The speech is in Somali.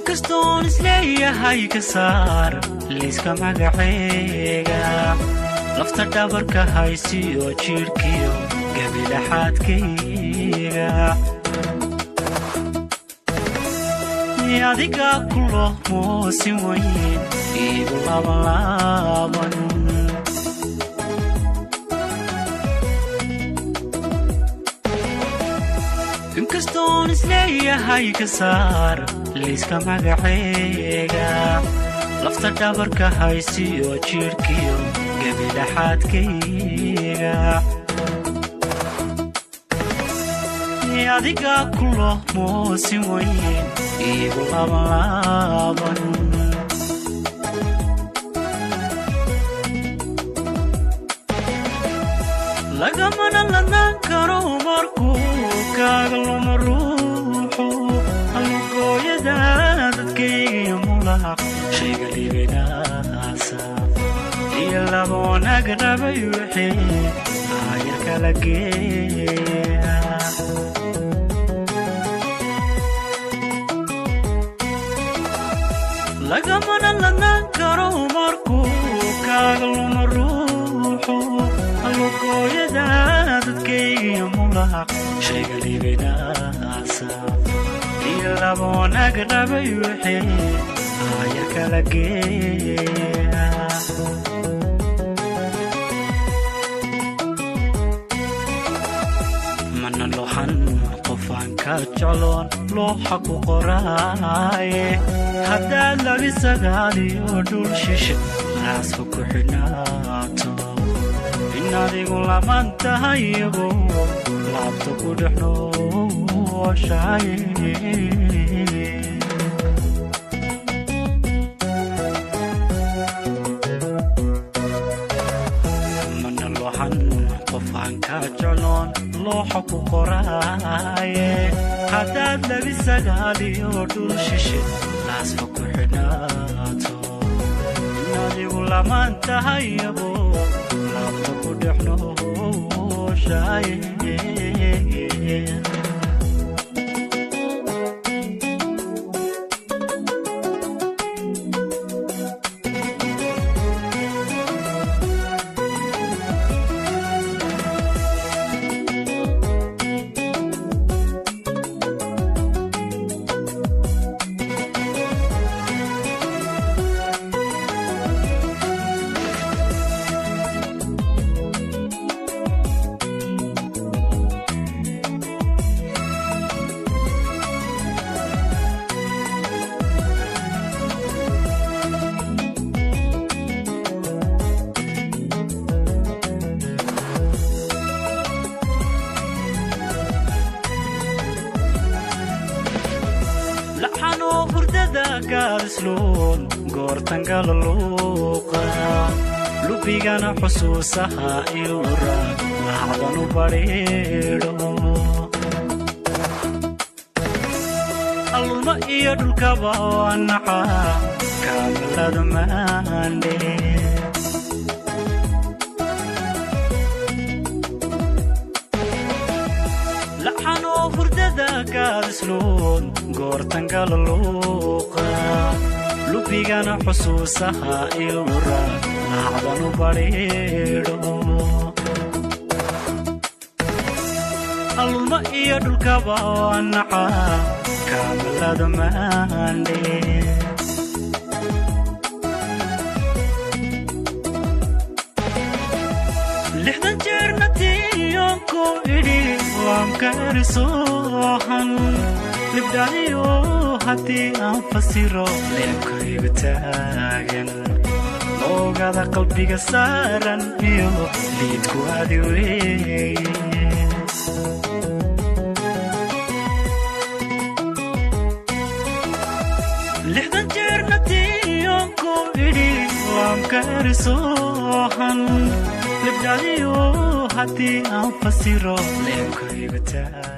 inkastoon isleeyahay ka saar liiska magacayga lafta dhabarka haysiyo jirkiyo gabilaxaadkayga adiga kulo moosin weyn igu laaban inkastoon isleeyahay ka saar liiska magacayga lafta dhabarka haysiyo jirkiyo gabilaxaadkayga adiga kulo moosin weyn igu laaban lagamana lanaan karo markuu kaaga luma ruuxu halugooyada dadkayga mulaq shayga liibinaasa iyo laba wanaag rabay wixii aayar kala geeya lagamana lanaan karo markuu kaaga luma ruuxu halugooyada dadkayga mulaq shayga liibinaasa iyo laba wanaag rabay wixii aayar kala geeya mana looxan qofaan ka jecloon looxa ku qoraaye haddaad labi sagaaliyo dhul shishe raasfa ku xidhnaato in adigu laman tahayago laabta ku dhex nooshaye mana looxan qofaan ka jecloon looxa ku qoraaye haddaad labi sagaaliyo dhul shishe raasfa ku xidhnaato in adigu laman tahayago laabta ku dhex nooshaye لحنو فرددا قارسلون قورتن قاللوقا لبيغانا حسوسها إلورا لحظانو بريدو الماء يدلك بوانحا كامل دماندي لحنو فرددا قارسلون قورتن قاللوقا لبيغانا حسوسها إلورا لحظانو بريدو الماء يدلك بوانحا كامل دماندي لحظة جرنتي يونكو إلي وامكارسوحن لبدايو هاتي أنفسيرو ليبكي بتاغن لوغادا قلبيغا سارن إيو ليدكو هادي وي لحظة جرنتي يونكو إلي وامكارسوحن لبدايو هاتي أنفسيرو ليبكي بتاغن